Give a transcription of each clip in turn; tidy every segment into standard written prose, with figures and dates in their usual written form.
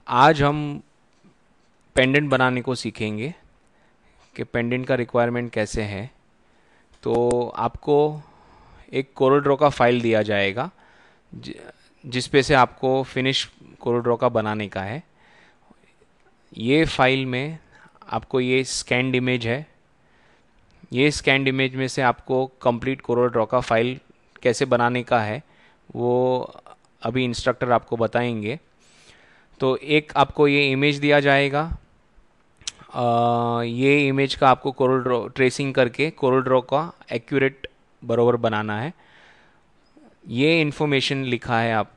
आज हम पेंडेंट बनाने को सीखेंगे कि पेंडेंट का रिक्वायरमेंट कैसे है। तो आपको एक कोरल ड्रॉ का फाइल दिया जाएगा जि- जिस पे से आपको फिनिश कोरल ड्रॉ का बनाने का है। ये फाइल में आपको ये स्कैन्ड इमेज है। ये स्कैन्ड इमेज में से आपको कंप्लीट कोरल ड्रॉ का फाइल कैसे बनाने का है वो अभी इंस्ट्रक्टर आपको बताएंगे। तो एक आपको ये इमेज दिया जाएगा। ये इमेज का आपको कोरल ड्रॉ ट्रेसिंग करके कोरल ड्रॉ का एक्यूरेट बरोबर बनाना है। ये इन्फॉर्मेशन लिखा है आप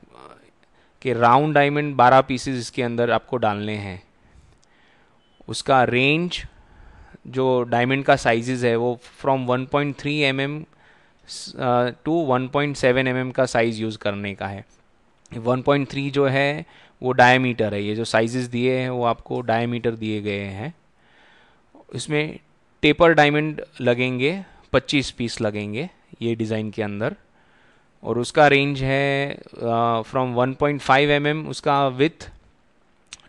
कि राउंड डायमंड 12 पीसेस इसके अंदर आपको डालने हैं। उसका रेंज जो डायमंड का साइजेस है वो फ्रॉम 1.3 mm टू 1.7 mm का साइज़ यूज़ करने का है। 1.3 जो है वो डायमीटर है। ये जो साइजेस दिए हैं वो आपको डायमीटर दिए गए हैं। इसमें टेपर डायमंड लगेंगे, 25 पीस लगेंगे ये डिज़ाइन के अंदर। और उसका रेंज है फ्रॉम 1.5 mm उसका विथ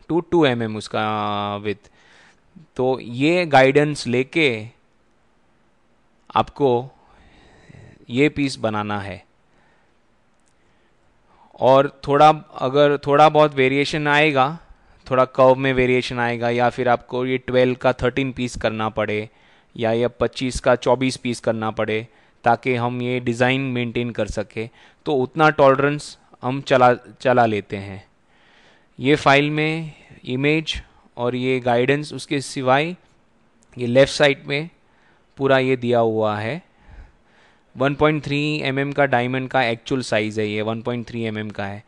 टू 2 mm उसका विथ। तो ये गाइडेंस लेके आपको ये पीस बनाना है। और थोड़ा अगर थोड़ा बहुत वेरिएशन आएगा, थोड़ा कर्व में वेरिएशन आएगा, या फिर आपको ये 12 का 13 पीस करना पड़े या ये 25 का 24 पीस करना पड़े ताकि हम ये डिज़ाइन मेंटेन कर सके, तो उतना टॉलरेंस हम चला चला लेते हैं। ये फाइल में इमेज और ये गाइडेंस, उसके सिवाय ये लेफ़्ट साइड में पूरा ये दिया हुआ है। 1.3 mm का डायमंड का एक्चुअल साइज़ है, ये 1.3 mm का है।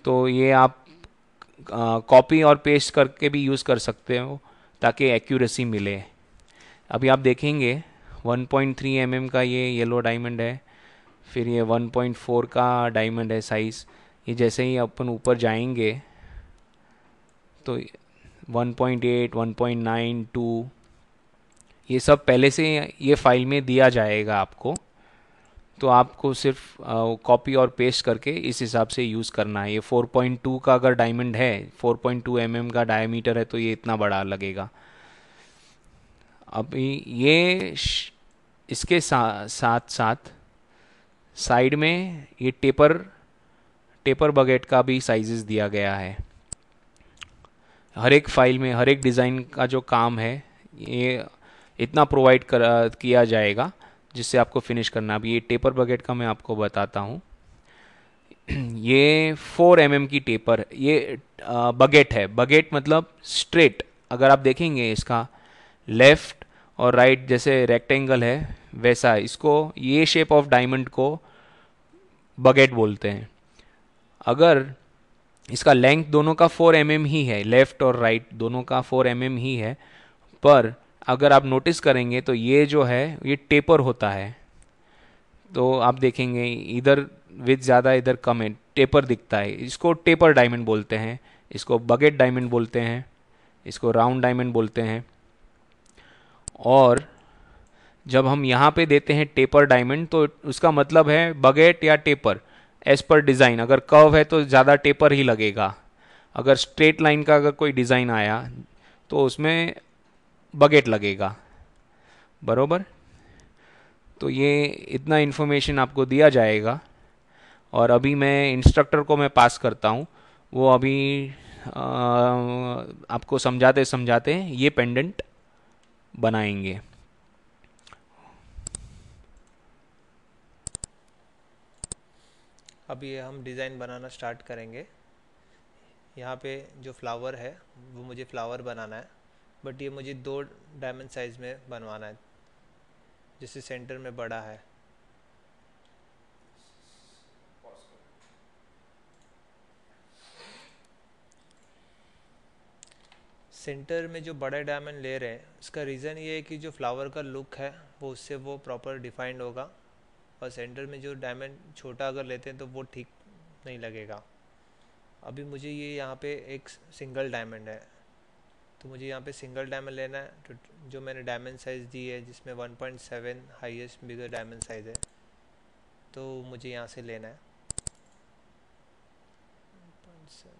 तो ये आप कॉपी और पेस्ट करके भी यूज़ कर सकते हो ताकि एक्यूरेसी मिले। अभी आप देखेंगे 1.3 mm का ये येलो डायमंड है, फिर ये 1.4 का डायमंड है साइज़। ये जैसे ही अपन ऊपर जाएंगे तो 1.8, 1.9, 2 ये सब पहले से ये फाइल में दिया जाएगा आपको। तो आपको सिर्फ कॉपी और पेस्ट करके इस हिसाब से यूज़ करना है। ये 4.2 का अगर डायमंड है, 4.2 mm का डायमीटर है, तो ये इतना बड़ा लगेगा। अभी ये इसके साथ साथ साइड में ये टेपर टेपर बकेट का भी साइजेस दिया गया है। हर एक फाइल में हर एक डिज़ाइन का जो काम है ये इतना प्रोवाइड किया जाएगा जिससे आपको फिनिश करना। अभी ये टेपर बकेट का मैं आपको बताता हूँ। ये 4 mm की टेपर, ये बकेट है। बकेट मतलब स्ट्रेट। अगर आप देखेंगे इसका लेफ्ट और राइट जैसे रेक्टेंगल है वैसा इसको, ये शेप ऑफ डायमंड को बकेट बोलते हैं। अगर इसका लेंथ दोनों का 4 mm ही है, लेफ्ट और राइट दोनों का 4 mm ही है, पर अगर आप नोटिस करेंगे तो ये जो है ये टेपर होता है। तो आप देखेंगे इधर विथ ज़्यादा इधर कम है, टेपर दिखता है। इसको टेपर डायमंड बोलते हैं, इसको बकेट डायमंड बोलते हैं, इसको राउंड डायमंड बोलते हैं। और जब हम यहाँ पे देते हैं टेपर डायमंड तो उसका मतलब है बकेट या टेपर एज पर डिज़ाइन। अगर कर्व है तो ज़्यादा टेपर ही लगेगा। अगर स्ट्रेट लाइन का अगर कोई डिज़ाइन आया तो उसमें बकेट लगेगा, बरोबर। तो ये इतना इन्फॉर्मेशन आपको दिया जाएगा। और अभी मैं इंस्ट्रक्टर को मैं पास करता हूँ। वो अभी आपको समझाते समझाते ये पेंडेंट बनाएंगे। अब ये हम डिज़ाइन बनाना स्टार्ट करेंगे। यहाँ पे जो फ्लावर है वो मुझे फ्लावर बनाना है, बट ये मुझे 2 डायमंड साइज़ में बनवाना है, जिससे सेंटर में बड़ा है। सेंटर में जो बड़ा डायमंड ले रहे हैं उसका रीज़न ये है कि जो फ्लावर का लुक है वो उससे वो प्रॉपर डिफाइंड होगा, और सेंटर में जो डायमंड छोटा अगर लेते हैं तो वो ठीक नहीं लगेगा। अभी मुझे ये यहाँ पे एक सिंगल डायमंड है, तो मुझे यहाँ पे सिंगल डायमंड लेना है। तो जो मैंने डायमंड साइज़ दी है जिसमें 1.7 हाईएस्ट बिगर डायमंड साइज़ है, तो मुझे यहाँ से लेना है 1.7।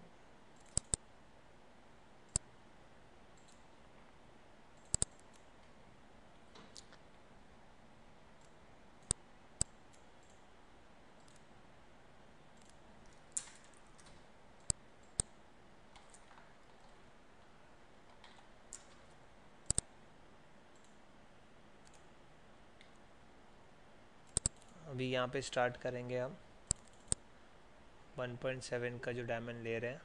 अभी यहाँ पे स्टार्ट करेंगे हम 1.7 का जो डायमंड ले रहे हैं।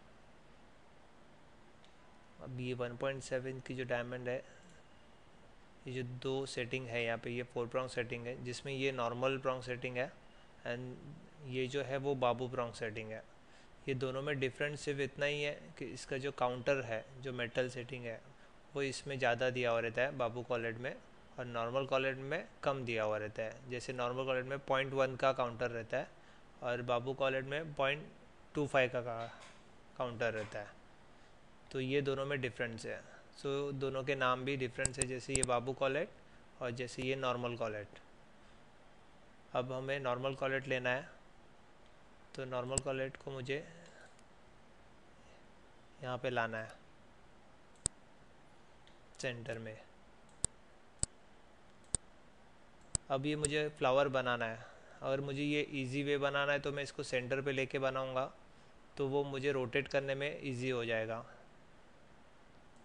अभी ये 1.7 की जो डायमंड है, ये जो दो सेटिंग है यहाँ पे, ये 4 प्रॉन्ग सेटिंग है, जिसमें ये नॉर्मल प्रॉन्ग सेटिंग है एंड ये जो है वो बाबू प्रॉन्ग सेटिंग है। ये दोनों में डिफरेंस सिर्फ इतना ही है कि इसका जो काउंटर है, जो मेटल सेटिंग है, वो इसमें ज़्यादा दिया हुआ रहता है बाबू कॉलेट में, और नॉर्मल कॉलेट में कम दिया हुआ रहता है। जैसे नॉर्मल कॉलेट में 0.1 का काउंटर रहता है और बाबू कॉलेट में 0.25 का काउंटर रहता है। तो ये दोनों में डिफरेंस है। सो दोनों के नाम भी डिफरेंस है, जैसे ये बाबू कॉलेट और जैसे ये नॉर्मल कॉलेट। अब हमें नॉर्मल कॉलेट लेना है, तो नॉर्मल कॉलेट को मुझे यहाँ पे लाना है सेंटर में। अब ये मुझे फ्लावर बनाना है। अगर मुझे ये इजी वे बनाना है तो मैं इसको सेंटर पे लेके बनाऊंगा, तो वो मुझे रोटेट करने में इजी हो जाएगा।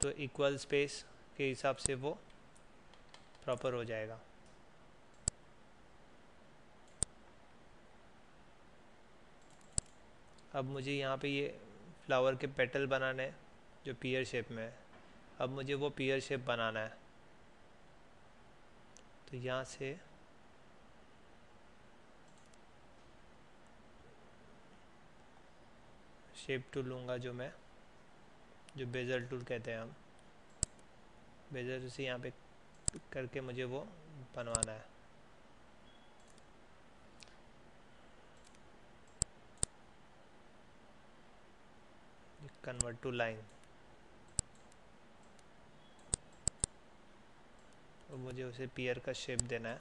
तो इक्वल स्पेस के हिसाब से वो प्रॉपर हो जाएगा। अब मुझे यहाँ पे ये फ्लावर के पेटल बनाने हैं जो पीयर शेप में है। अब मुझे वो पीयर शेप बनाना है, तो यहाँ से शेप टूल लूँगा, जो मैं जो बेजल टूल कहते हैं हम, बेजल से यहाँ पे करके मुझे वो बनवाना है। कन्वर्ट टू लाइन, और मुझे उसे पीयर का शेप देना है।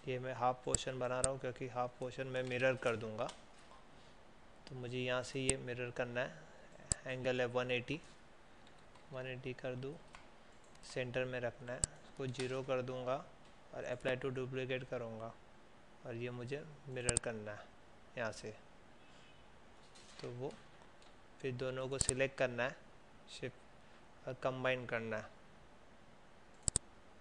ये मैं हाफ पोर्शन बना रहा हूँ क्योंकि हाफ पोर्शन मैं मिरर कर दूँगा। तो मुझे यहाँ से ये मिरर करना है। एंगल है 180 कर दूँ, सेंटर में रखना है, उसको 0 कर दूँगा और अप्लाई टू डुप्लीकेट करूँगा, और ये मुझे मिरर करना है यहाँ से। तो वो फिर दोनों को सिलेक्ट करना है, शिफ्ट और कंबाइन करना है।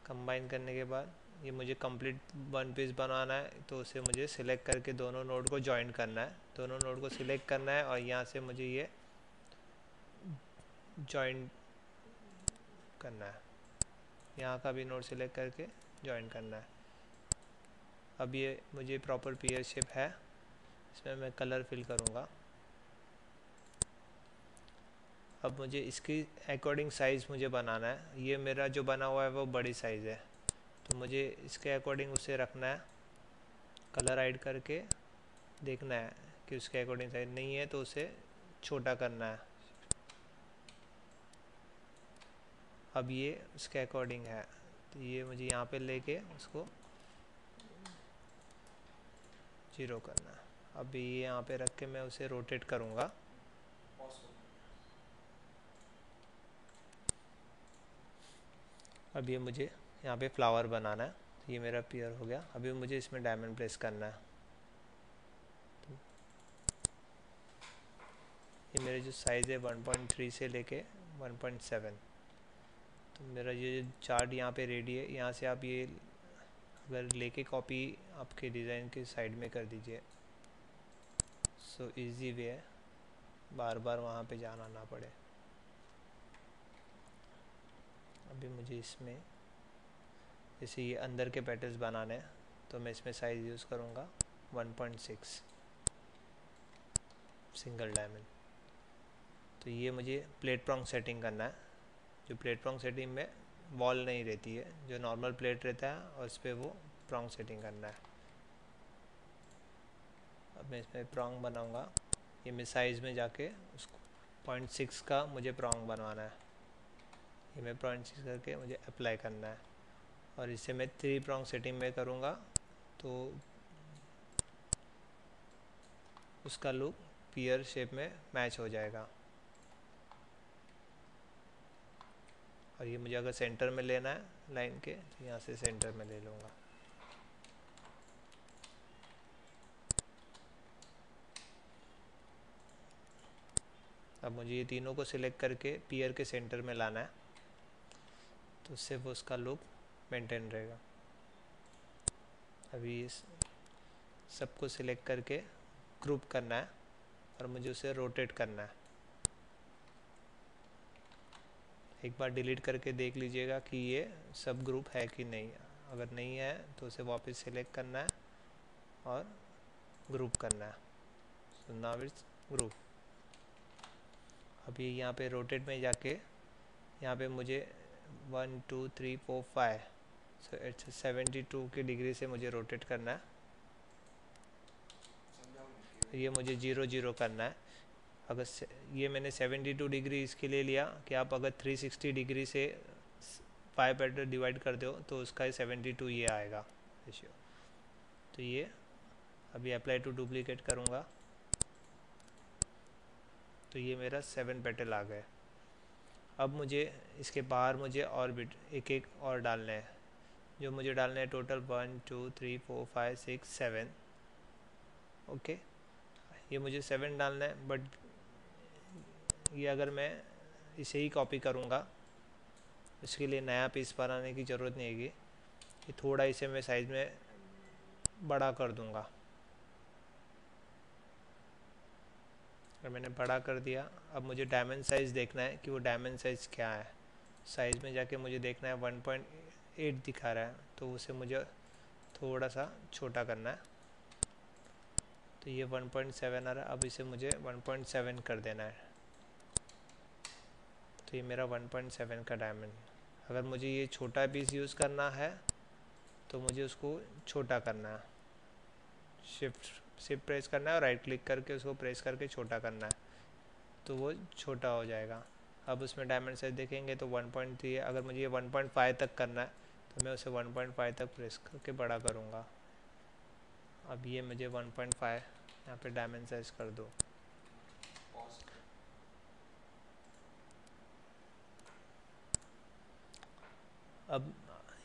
कंबाइन करने के बाद ये मुझे कंप्लीट वन पीस बनाना है, तो उसे मुझे सिलेक्ट करके दोनों नोड को जॉइन करना है। दोनों नोड को सिलेक्ट करना है और यहाँ से मुझे ये जॉइन करना है, यहाँ का भी नोड सिलेक्ट करके जॉइन करना है। अब ये मुझे प्रॉपर पीयर शेप है, इसमें मैं कलर फिल करूँगा। अब मुझे इसकी अकॉर्डिंग साइज़ मुझे बनाना है। ये मेरा जो बना हुआ है वो बड़ी साइज़ है, तो मुझे इसके अकॉर्डिंग उसे रखना है। कलर हाइड करके देखना है कि उसके अकॉर्डिंग साइज नहीं है तो उसे छोटा करना है। अब ये उसके अकॉर्डिंग है, तो ये मुझे यहाँ पे लेके उसको 0 करना है। अभी ये यहाँ पे रख के मैं उसे रोटेट करूँगा। अब ये मुझे यहाँ पे फ्लावर बनाना है, ये मेरा पीयर हो गया। अभी मुझे इसमें डायमंड प्लेस करना है। ये मेरे जो साइज़ है 1.3 से लेके 1.7, तो मेरा ये चार्ट यहाँ पे रेडी है। यहाँ से आप ये अगर लेके कॉपी आपके डिज़ाइन के साइड में कर दीजिए, सो इजी वे है, बार बार वहाँ पे जाना ना पड़े। अभी मुझे इसमें जैसे ये अंदर के पैटर्न्स बनाने हैं, तो मैं इसमें साइज़ यूज़ करूँगा 1.6 सिंगल डायमंड। तो ये मुझे प्लेट प्रॉन्ग सेटिंग करना है। जो प्लेट प्रॉन्ग सेटिंग में वॉल नहीं रहती है, जो नॉर्मल प्लेट रहता है, और इस पर वो प्रॉन्ग सेटिंग करना है। अब मैं इसमें प्रॉन्ग बनाऊँगा। ये मैं साइज़ में जाके उसको 0.6 का मुझे प्रॉन्ग बनवाना है। ये मैं 0.6 करके मुझे अप्लाई करना है, और इसे मैं 3 प्रॉन्ग सेटिंग में करूँगा, तो उसका लुक पीयर शेप में मैच हो जाएगा। और ये मुझे अगर सेंटर में लेना है लाइन के, तो यहाँ से सेंटर में ले लूँगा। अब मुझे ये तीनों को सिलेक्ट करके पियर के सेंटर में लाना है, तो उससे वो उसका लुक मेंटेन रहेगा। अभी इस सबको सिलेक्ट करके ग्रुप करना है और मुझे उसे रोटेट करना है। एक बार डिलीट करके देख लीजिएगा कि ये सब ग्रुप है कि नहीं। अगर नहीं है तो उसे वापस सिलेक्ट करना है और ग्रुप करना है। So now its group. अभी यहाँ पे रोटेट में जाके यहाँ पे मुझे 1 2 3 4 5 सो इट्स 72 की डिग्री से मुझे रोटेट करना है। ये मुझे 0 0 करना है। अगर ये मैंने 72 डिग्री इसके लिए लिया कि आप अगर 360 डिग्री से 5 पैटर डिवाइड कर दो तो उसका 72 ये आएगा रेशियो। तो ये अभी अप्लाई टू डुप्लीकेट करूँगा तो ये मेरा 7 पेटल आ गए। अब मुझे इसके बाहर मुझे और बिट एक एक और डालने हैं। जो मुझे डालने हैं टोटल 1 2 3 4 5 6 7। ओके, ये मुझे 7 डालना है, बट ये अगर मैं इसे ही कॉपी करूँगा इसके लिए नया पीस बनाने की ज़रूरत नहीं है। कि थोड़ा इसे मैं साइज़ में बड़ा कर दूँगा। अगर मैंने बड़ा कर दिया, अब मुझे डायमंड साइज़ देखना है कि वो डायमंड साइज़ क्या है। साइज़ में जाके मुझे देखना है 1.8 दिखा रहा है, तो उसे मुझे थोड़ा सा छोटा करना है। तो ये 1.7 आ रहा है, अब इसे मुझे 1.7 कर देना है। तो ये मेरा 1.7 का डायमंड। अगर मुझे ये छोटा पीस यूज़ करना है तो मुझे उसको छोटा करना है। शिफ्ट प्रेस करना है और राइट क्लिक करके उसको प्रेस करके छोटा करना है, तो वो छोटा हो जाएगा। अब उसमें डायमंड साइज देखेंगे तो 1.3 है। अगर मुझे ये 1.5 तक करना है तो मैं उसे 1.5 तक प्रेस करके बड़ा करूँगा। अब ये मुझे 1.5 यहाँ पे डायमंड साइज कर दो। अब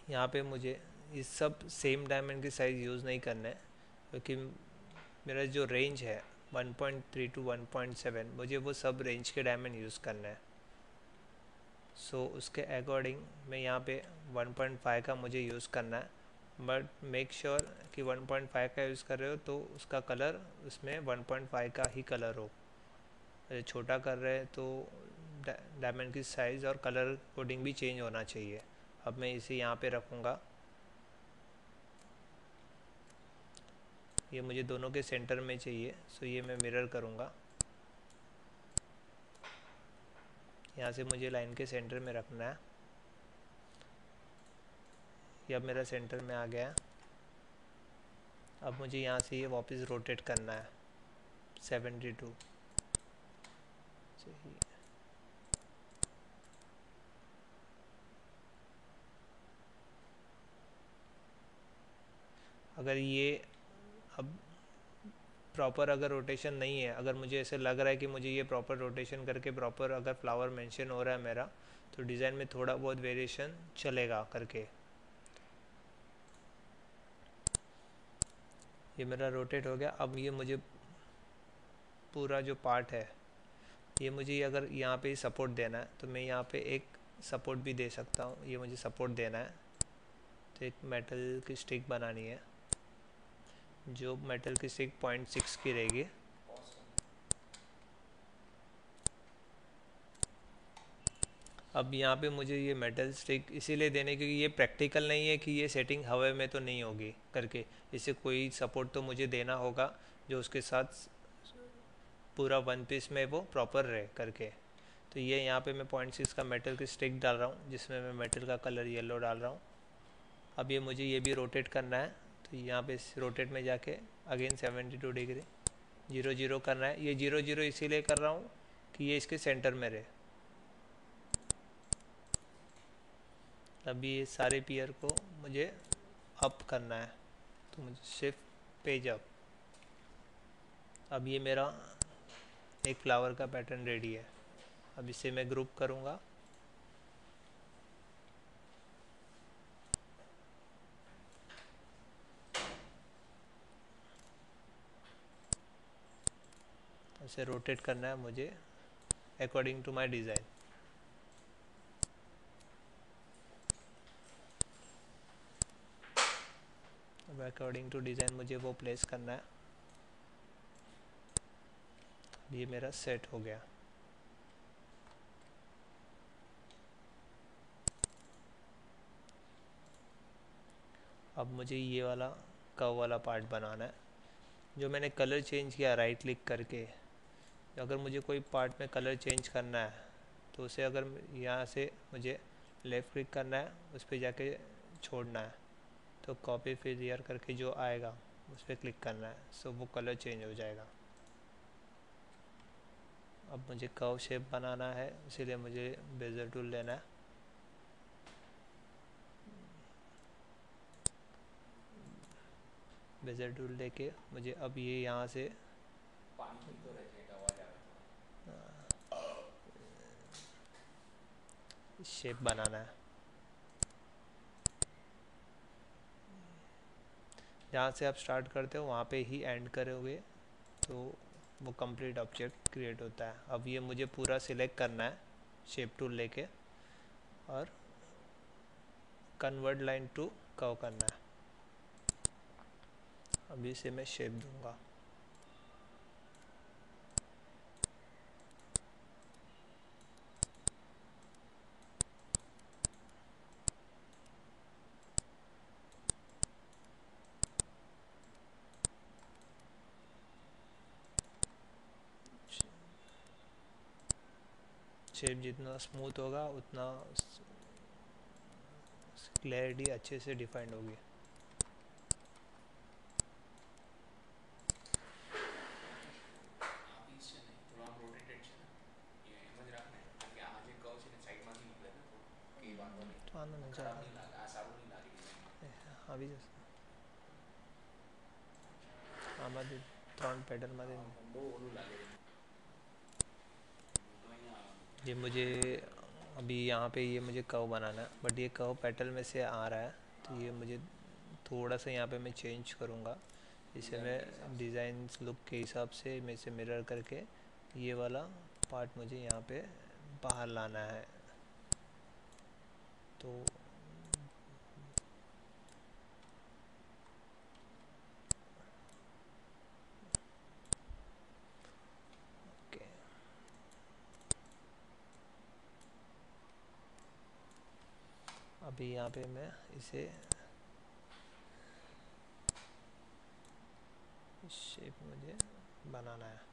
यहाँ पे मुझे इस सब सेम डायमंड की साइज़ यूज़ नहीं करना है, क्योंकि मेरा जो रेंज है 1.3 टू 1.7 मुझे वो सब रेंज के डायमंड यूज़ करना है। सो उसके अकॉर्डिंग मैं यहाँ पे 1.5 का मुझे यूज़ करना है, बट मेक श्योर कि 1.5 का यूज़ कर रहे हो तो उसका कलर उसमें 1.5 का ही कलर हो। अगर छोटा कर रहे हैं तो डायमंड की साइज़ और कलर कोडिंग भी चेंज होना चाहिए। अब मैं इसे यहाँ पे रखूँगा। ये मुझे दोनों के सेंटर में चाहिए, सो ये मैं मिरर करूँगा। यहाँ से मुझे लाइन के सेंटर में रखना है। ये अब मेरा सेंटर में आ गया। अब मुझे यहाँ से ये वापस रोटेट करना है 72 चाहिए। अगर ये अब प्रॉपर अगर रोटेशन नहीं है, अगर मुझे ऐसे लग रहा है कि मुझे ये प्रॉपर रोटेशन करके प्रॉपर अगर फ्लावर मेंशन हो रहा है मेरा, तो डिज़ाइन में थोड़ा बहुत वेरिएशन चलेगा करके। ये मेरा रोटेट हो गया। अब ये मुझे पूरा जो पार्ट है ये मुझे अगर यहाँ पे सपोर्ट देना है तो मैं यहाँ पे एक सपोर्ट भी दे सकता हूँ। ये मुझे सपोर्ट देना है तो एक मेटल की स्टिक बनानी है। जो मेटल की स्टिक 0.6 की रहेगी। अब यहाँ पे मुझे ये मेटल स्टिक इसीलिए देने क्योंकि ये प्रैक्टिकल नहीं है कि ये सेटिंग हवा में तो नहीं होगी करके, इसे कोई सपोर्ट तो मुझे देना होगा जो उसके साथ पूरा वन पीस में वो प्रॉपर रहे करके। तो ये यहाँ पे मैं 0.6 का मेटल की स्टिक डाल रहा हूँ जिसमें मैं मेटल का कलर येलो डाल रहा हूँ। अब ये मुझे ये भी रोटेट करना है, तो यहाँ पे रोटेट में जाके अगेन 72 डिग्री 0 0 करना है। ये 0 0 इसीलिए कर रहा हूँ कि ये इसके सेंटर में रहे। अभी ये सारे पियर को मुझे अप करना है, तो मुझे शिफ्ट पेज अप। अब ये मेरा एक फ्लावर का पैटर्न रेडी है। अब इसे मैं ग्रुप करूँगा। इसे रोटेट करना है मुझे अकॉर्डिंग टू माई डिज़ाइन। अब अकॉर्डिंग टू डिज़ाइन मुझे वो प्लेस करना है। ये मेरा सेट हो गया। अब मुझे ये वाला कर्व वाला पार्ट बनाना है, जो मैंने कलर चेंज किया राइट क्लिक करके। अगर मुझे कोई पार्ट में कलर चेंज करना है तो उसे अगर यहाँ से मुझे लेफ़्ट क्लिक करना है, उस पर जाके छोड़ना है, तो कॉपी फिर ईयर करके जो आएगा उस पर क्लिक करना है, सो वो कलर चेंज हो जाएगा। अब मुझे कर्व शेप बनाना है, इसीलिए मुझे बेजल टूल लेना है। बेजल टूल लेके मुझे अब ये यहाँ से शेप बनाना है। जहाँ से आप स्टार्ट करते हो वहाँ पे ही एंड करोगे तो वो कंप्लीट ऑब्जेक्ट क्रिएट होता है। अब ये मुझे पूरा सिलेक्ट करना है शेप टूल लेके और कन्वर्ट लाइन टू कर्व करना है। अभी इसे मैं शेप दूंगा। शेप जितना स्मूथ होगा उतना क्लैरिटी अच्छे से डिफाइंड होगी। તો આનો નજારો આવી જશે આમાંથી 3 પેટર્નમાંથી। ये मुझे अभी यहाँ पे ये मुझे कर्व बनाना है, बट ये कर्व पेटल में से आ रहा है, तो ये मुझे थोड़ा सा यहाँ पे मैं चेंज करूँगा। इसे मैं डिज़ाइन लुक के हिसाब से मैं इसे मिरर करके ये वाला पार्ट मुझे यहाँ पे बाहर लाना है। तो ओके, अभी यहाँ पे मैं इसे शेप मुझे बनाना है।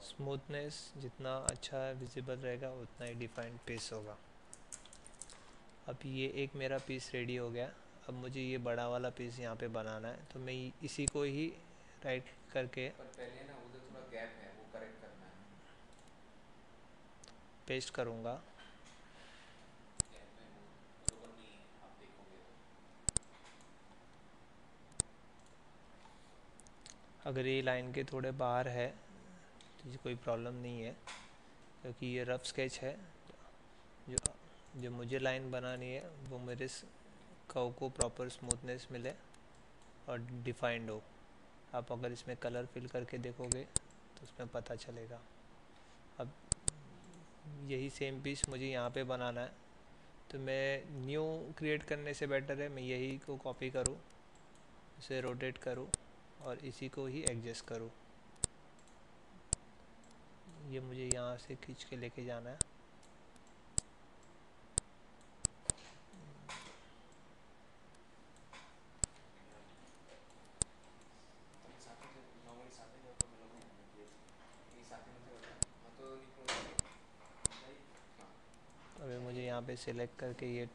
स्मूथनेस जितना अच्छा विजिबल रहेगा उतना ही डिफाइंड पीस होगा। अब ये एक मेरा पीस रेडी हो गया। अब मुझे ये बड़ा वाला पीस यहाँ पे बनाना है, तो मैं इसी को ही राइट करके पर पहले ना उधर थोड़ा गैप है, वो करेक्ट करना है। पेस्ट करूँगा। गैप है वो बरोबर नहीं है, आप देखोगे तो। अगर ये लाइन के थोड़े बाहर है तो ये कोई प्रॉब्लम नहीं है, क्योंकि ये रफ स्केच है। जो जो मुझे लाइन बनानी है वो मेरे कर्व को प्रॉपर स्मूथनेस मिले और डिफाइंड हो। आप अगर इसमें कलर फिल करके देखोगे तो उसमें पता चलेगा। अब यही सेम पीस मुझे यहाँ पे बनाना है, तो मैं न्यू क्रिएट करने से बेटर है मैं यही को कॉपी करूँ, इसे रोटेट करूँ और इसी को ही एडजस्ट करूँ। ये मुझे यहाँ से खींच के लेके जाना है। अभी मुझे यहाँ पे सिलेक्ट करके ये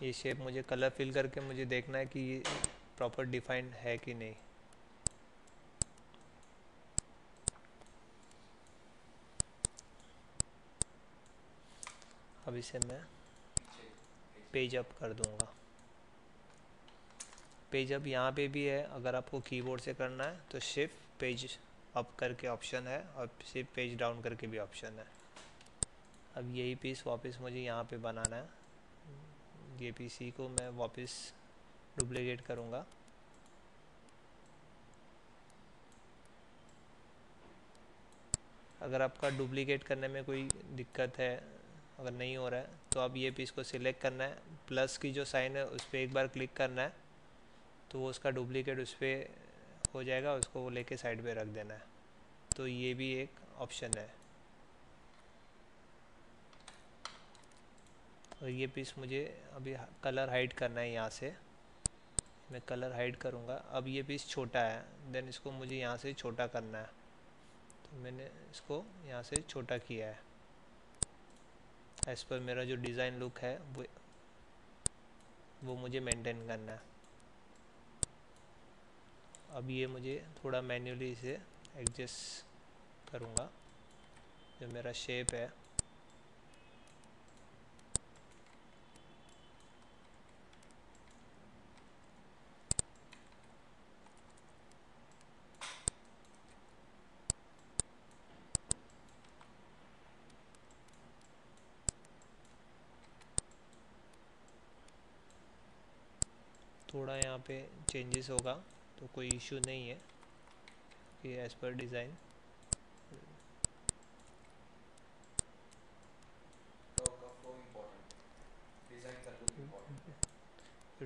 ये शेप मुझे कलर फिल करके मुझे देखना है कि ये प्रॉपर डिफाइंड है कि नहीं। अब इसे मैं पेज अप कर दूंगा। पेज अप यहाँ पे भी है, अगर आपको कीबोर्ड से करना है तो शिफ्ट पेज अप करके ऑप्शन है और शिफ्ट पेज डाउन करके भी ऑप्शन है। अब यही पीस वापस मुझे यहाँ पे बनाना है। ये पीसी को मैं वापस डुप्लीकेट करूँगा। अगर आपका डुप्लीकेट करने में कोई दिक्कत है, अगर नहीं हो रहा है, तो आप ये पीस को सिलेक्ट करना है, प्लस की जो साइन है उस पर एक बार क्लिक करना है, तो वो उसका डुप्लीकेट उस पर हो जाएगा, उसको वो लेके साइड पे रख देना है। तो ये भी एक ऑप्शन है। और ये पीस मुझे अभी कलर हाइड करना है, यहाँ से मैं कलर हाइड करूँगा। अब ये पीस छोटा है, देन इसको मुझे यहाँ से छोटा करना है, तो मैंने इसको यहाँ से छोटा किया है एज़ पर मेरा जो डिज़ाइन लुक है वो मुझे मेंटेन करना है। अब ये मुझे थोड़ा मैन्युअली इसे एडजस्ट करूँगा। जो मेरा शेप है थोड़ा यहाँ पे चेंजेस होगा तो कोई इशू नहीं है कि एज़ पर डिज़ाइन।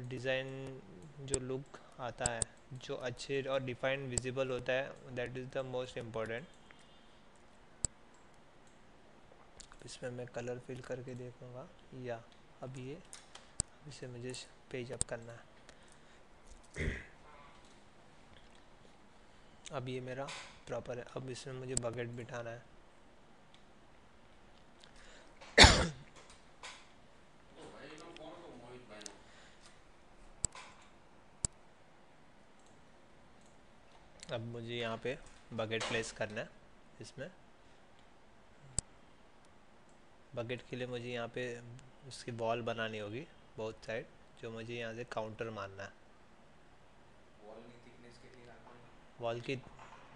डिज़ाइन जो लुक आता है, जो अच्छे और डिफाइंड विजिबल होता है, that is the most important. इसमें मैं कलर फिल करके देखूँगा या अब ये इसे मुझे पेज अप करना है। अब ये मेरा प्रॉपर है। अब इसमें मुझे बकेट बिठाना है। अब मुझे यहाँ पे बकेट प्लेस करना है। इसमें बकेट के लिए मुझे यहाँ पे उसकी वॉल बनानी होगी बहुत साइड, जो मुझे यहाँ से काउंटर मारना है। वॉल की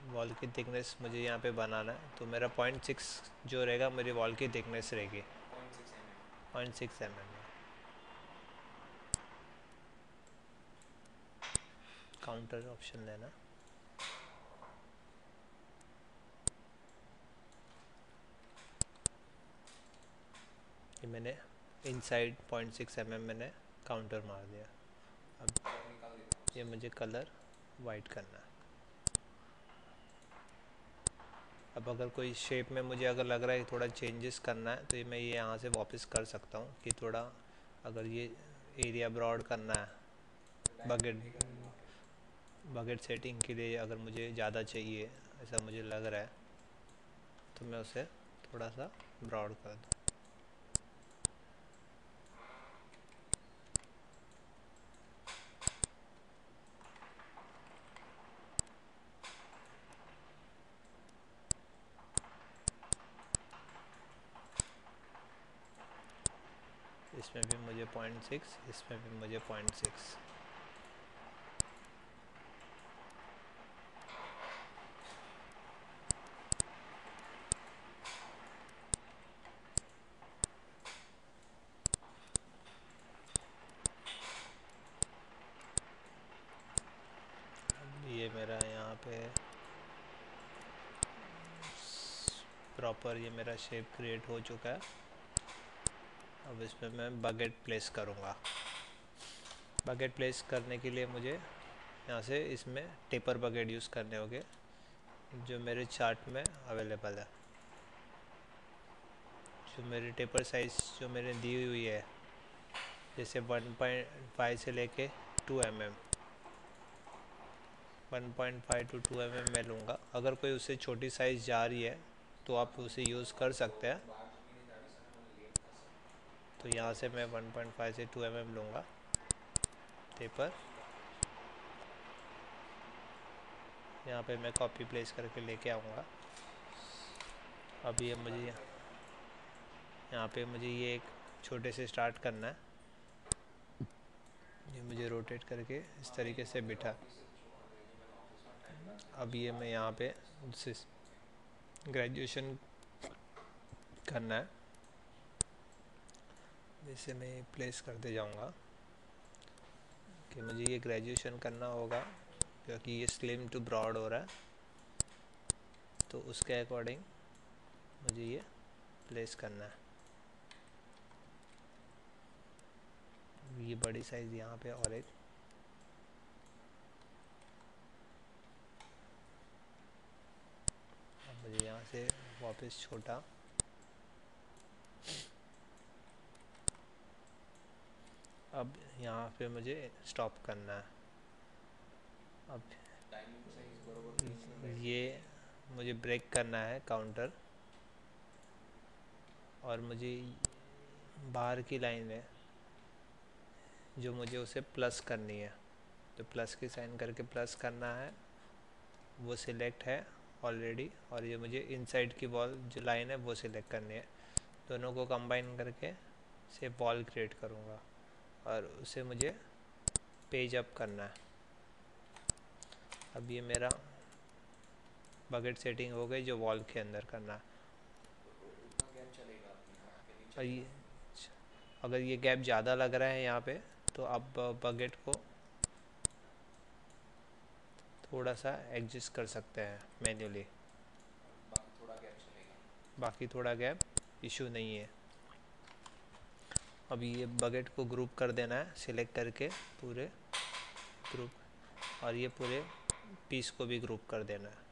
वॉल की थिकनेस मुझे यहाँ पे बनाना है, तो मेरा 0.6 जो रहेगा मेरी वॉल की थिकनेस रहेगी 0.6 mm। काउंटर ऑप्शन लेना। ये मैंने इनसाइड 0.6 mm मैंने काउंटर मार दिया। अब ये मुझे कलर वाइट करना है। अब अगर कोई शेप में मुझे अगर लग रहा है कि थोड़ा चेंजेस करना है, तो ये मैं ये यहाँ से वापस कर सकता हूँ कि थोड़ा अगर ये एरिया ब्रॉड करना है बकेट बकेट सेटिंग के लिए, अगर मुझे ज़्यादा चाहिए ऐसा मुझे लग रहा है, तो मैं उसे थोड़ा सा ब्रॉड कर दूँ। इसमें भी मुझे 0.6, इसमें भी मुझे 0.6। ये मेरा यहाँ पे प्रॉपर ये मेरा शेप क्रिएट हो चुका है। अब इसमें मैं बकेट प्लेस करूँगा। बकेट प्लेस करने के लिए मुझे यहाँ से इसमें टेपर बकेट यूज़ करने होंगे, जो मेरे चार्ट में अवेलेबल है। जो मेरी टेपर साइज़ जो मैंने दी हुई है, जैसे 1.5 से लेके 2 mm, 1.5 to 2 mm मैं लूँगा। अगर कोई उससे छोटी साइज़ जा रही है तो आप उसे यूज़ कर सकते हैं। तो यहाँ से मैं 1.5 से 2 mm लूँगा टेपर। यहाँ पे मैं कॉपी प्लेस करके लेके आऊँगा। अब ये मुझे यहाँ पे मुझे ये एक छोटे से स्टार्ट करना है। ये मुझे रोटेट करके इस तरीके से बिठा। अब ये मैं यहाँ पे ग्रेजुएशन करना है, जैसे मैं प्लेस करते जाऊँगा कि मुझे ये ग्रेजुएशन करना होगा क्योंकि ये स्लिम टू ब्रॉड हो रहा है, तो उसके अकॉर्डिंग मुझे ये प्लेस करना है। ये बड़ी साइज़ यहाँ पे और एक, मुझे यहाँ से वापस छोटा, अब यहाँ पे मुझे स्टॉप करना है। अब ये मुझे ब्रेक करना है काउंटर, और मुझे बाहर की लाइन है जो मुझे उसे प्लस करनी है, तो प्लस की साइन करके प्लस करना है, वो सिलेक्ट है ऑलरेडी। और ये मुझे इनसाइड की वॉल जो लाइन है वो सिलेक्ट करनी है। दोनों को कंबाइन करके से वॉल क्रिएट करूँगा और उसे मुझे पेज अप करना है। अब ये मेरा बकेट सेटिंग हो गई जो वॉल के अंदर करना है। और ये अगर ये गैप ज़्यादा लग रहा है यहाँ पे, तो आप बकेट को थोड़ा सा एडजस्ट कर सकते हैं मैन्युअली, बाकी थोड़ा गैप इशू नहीं है। अब ये बकेट को ग्रुप कर देना है सिलेक्ट करके पूरे ग्रुप, और ये पूरे पीस को भी ग्रुप कर देना है।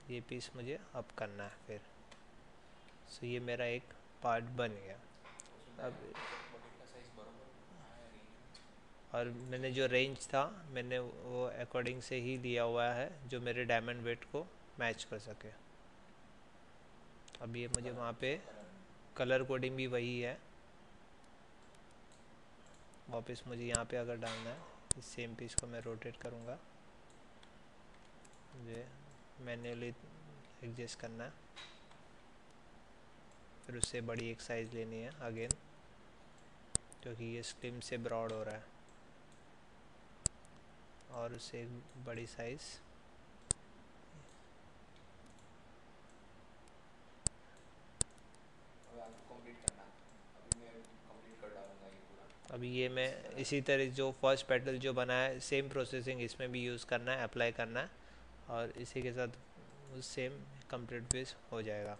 ये पीस मुझे अप करना है फिर। सो ये मेरा एक पार्ट बन गया। अब और मैंने जो रेंज था मैंने वो अकॉर्डिंग से ही लिया हुआ है जो मेरे डायमंड वेट को मैच कर सके। अब ये मुझे वहाँ पे कलर कोडिंग भी वही है, वापस मुझे यहाँ पे अगर डालना है इस सेम पीस को मैं रोटेट करूँगा, मुझे मैन्युअली एडजस्ट करना है, फिर उससे बड़ी एक साइज़ लेनी है अगेन क्योंकि ये स्लिम से ब्रॉड हो रहा है, और उससे एक बड़ी साइज़। अभी ये मैं इसी तरह जो फर्स्ट पेटल जो बना है सेम प्रोसेसिंग इसमें भी यूज़ करना है, अप्लाई करना है, और इसी के साथ सेम कंप्लीट पीस हो जाएगा।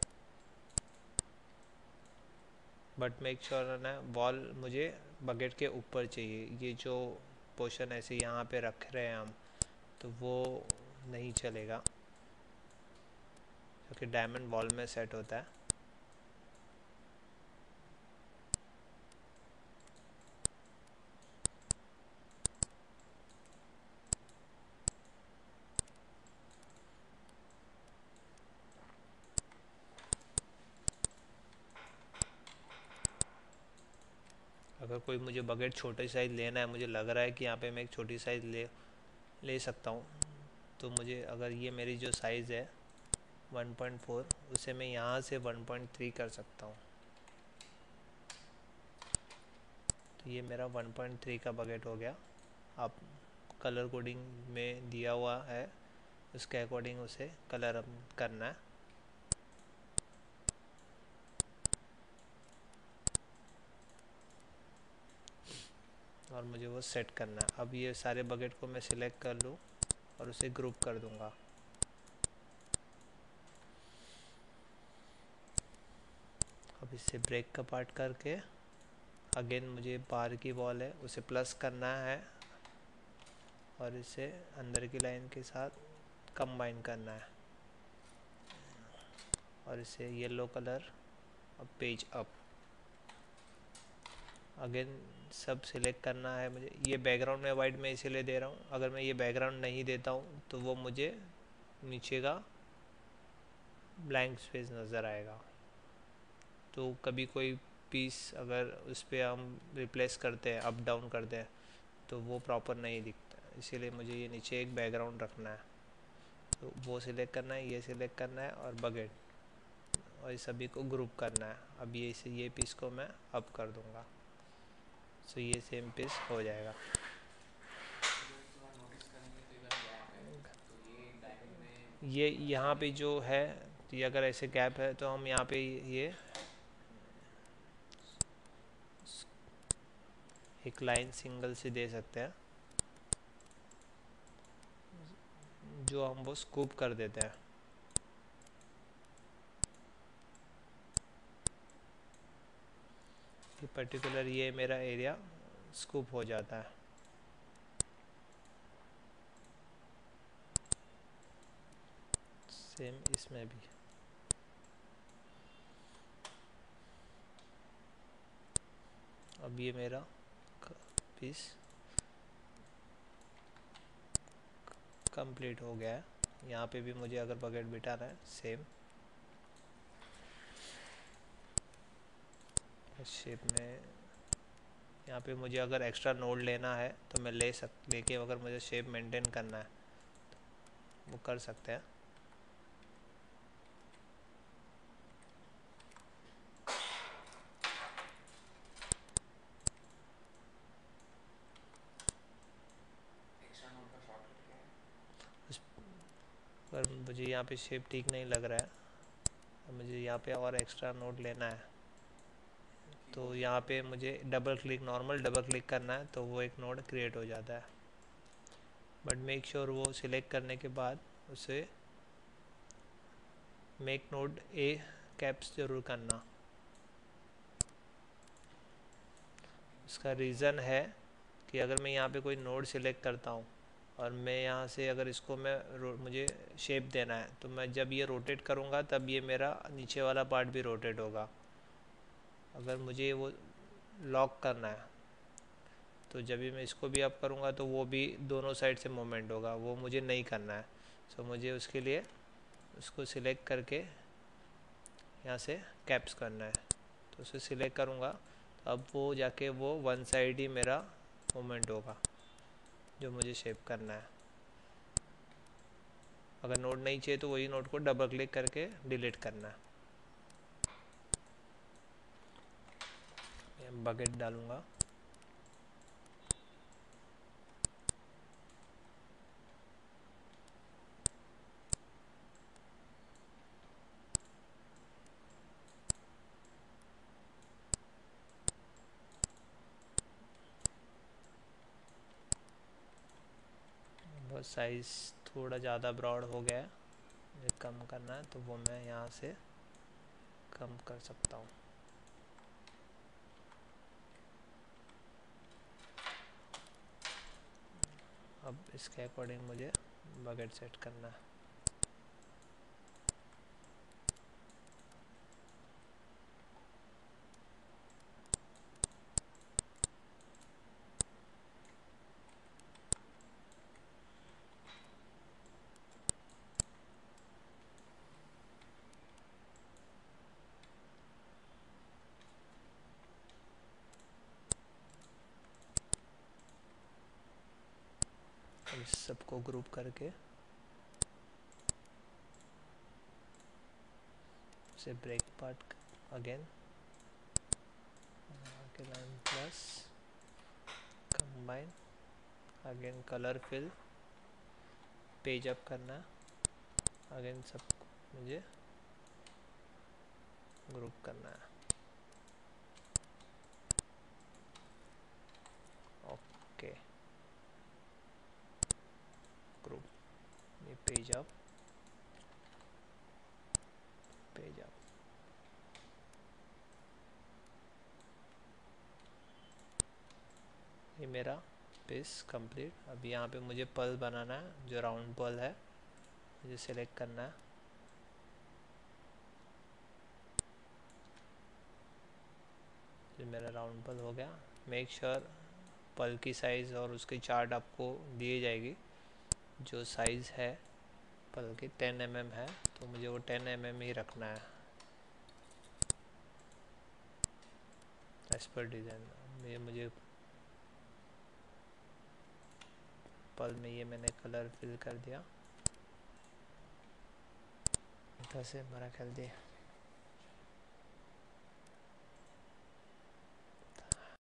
बट मेक श्योर ना वॉल मुझे बकेट के ऊपर चाहिए। ये जो पोर्शन ऐसे यहाँ पे रख रहे हैं हम, तो वो नहीं चलेगा क्योंकि डायमंड वॉल में सेट होता है। अगर कोई मुझे बकेट छोटी साइज़ लेना है, मुझे लग रहा है कि यहाँ पे मैं एक छोटी साइज़ ले सकता हूँ, तो मुझे अगर ये मेरी जो साइज़ है 1.4 उसे मैं यहाँ से 1.3 कर सकता हूँ। तो ये मेरा 1.3 का बकेट हो गया। आप कलर कोडिंग में दिया हुआ है उसके अकॉर्डिंग उसे कलर अप करना है। और मुझे वो सेट करना है। अब ये सारे बकेट को मैं सिलेक्ट कर लूँ और उसे ग्रुप कर दूँगा। अब इससे ब्रेक का पार्ट करके अगेन मुझे बाहर की वॉल है उसे प्लस करना है और इसे अंदर की लाइन के साथ कंबाइन करना है, और इसे येलो कलर अब पेज अप अगेन सब सिलेक्ट करना है मुझे। ये बैकग्राउंड में वाइट में इसीलिए दे रहा हूँ, अगर मैं ये बैकग्राउंड नहीं देता हूँ तो वो मुझे नीचे का ब्लैंक स्पेस नज़र आएगा। तो कभी कोई पीस अगर उस पर हम रिप्लेस करते हैं, अप डाउन करते हैं, तो वो प्रॉपर नहीं दिखता। इसीलिए मुझे ये नीचे एक बैकग्राउंड रखना है। तो वो सिलेक्ट करना है, ये सिलेक्ट करना है और बकेट, और इस सभी को ग्रुप करना है। अब ये पीस को मैं अप कर दूंगा, सो ये सेम पीस हो जाएगा। ये यहाँ पे जो है, ये अगर ऐसे गैप है तो हम यहाँ पे ये एक लाइन सिंगल से दे सकते हैं, जो हम वो स्कूप कर देते हैं। ये पर्टिकुलर ये मेरा एरिया स्कूप हो जाता है। सेम इसमें भी। अब ये मेरा पीस कंप्लीट हो गया है। यहाँ पे भी मुझे अगर बकेट बिठाना है, सेम शेप में, यहाँ पे मुझे अगर एक्स्ट्रा नोड लेना है तो मैं लेके अगर मुझे शेप मेंटेन करना है वो कर सकते हैं। पर मुझे यहाँ पे शेप ठीक नहीं लग रहा है, मुझे यहाँ पे और एक्स्ट्रा नोड लेना है। तो यहाँ पे मुझे नॉर्मल डबल क्लिक करना है, तो वो एक नोड क्रिएट हो जाता है। बट मेक श्योर वो सिलेक्ट करने के बाद उसे मेक नोड ए कैप्स जरूर करना। इसका रीज़न है कि अगर मैं यहाँ पे कोई नोड सिलेक्ट करता हूँ और मैं यहाँ से अगर इसको मुझे शेप देना है, तो मैं जब ये रोटेट करूँगा तब ये मेरा नीचे वाला पार्ट भी रोटेट होगा। अगर मुझे वो लॉक करना है तो जब भी मैं इसको भी अप करूँगा तो वो भी दोनों साइड से मूवमेंट होगा, वो मुझे नहीं करना है। सो मुझे उसके लिए उसको सिलेक्ट करके यहाँ से कैप्स करना है। तो उसे सिलेक्ट करूँगा, तो अब वो जाके वो वन साइड ही मेरा मूवमेंट होगा जो मुझे शेप करना है। अगर नोड नहीं चाहिए तो वही नोड को डबल क्लिक करके डिलीट करना है। बकेट डालूँगा, बस साइज़ थोड़ा ज़्यादा ब्रॉड हो गया है, मुझे कम करना है तो वो मैं यहाँ से कम कर सकता हूँ। अब इसके अकॉर्डिंग मुझे बकेट सेट करना है। इस सबको ग्रुप करके से break part again line plus combine again colour fill page up करना, अगेन सब मुझे ग्रुप करना है। ओके, ग्रुप, ये पेज अप पेज अप। ये मेरा पीस कंप्लीट। अब यहाँ पे मुझे पर्ल बनाना है, जो राउंड पर्ल है मुझे सेलेक्ट करना है। ये मेरा राउंड पर्ल हो गया। मेक श्योर पर्ल की साइज़ और उसकी चार्ट आपको दी जाएगी। जो साइज़ है पर्ल की 10 mm है, तो मुझे वो 10 mm ही रखना है। एज पर डिज़ाइन ये मुझे पल में ये मैंने कलर फिल कर दिया, 10 है मेरा ख्याल दिया।